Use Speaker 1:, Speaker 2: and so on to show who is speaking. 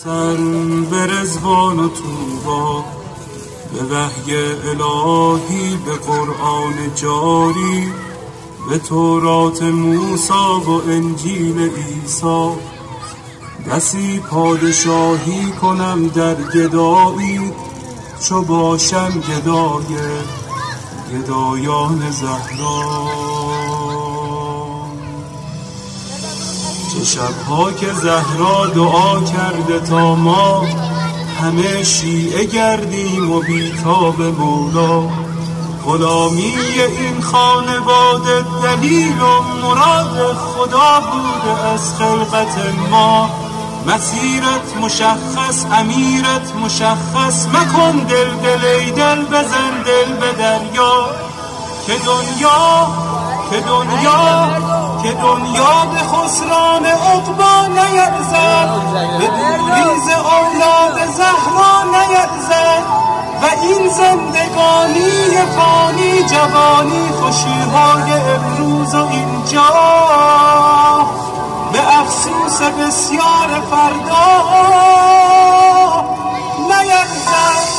Speaker 1: سر به رضوان و طوبی، به وحی الهی، به قرآن جاری، به تورات موسی و انجیل عیسی. بسی پادشاهی کنم در گدایی، چو باشم گدای گدایان زهرا. چه شبها که زهرا دعا کرده تا ما همه شیعه گردیم و بیتاب مولا. غلامی این خانواده دلیل و مراد خدا بوده از خلقت ما. مسیرت مشخص، امیرت مشخص، مکن دل ای دل بزن دل به دریا. که دنیا به خسران عقبی نیرزد، به دوری ز اولاد زهرا نیرزد. و این زندگانی فانی جوانی خوشیهای امروز و اینجا به افسوس بسیار فردا نیرزد.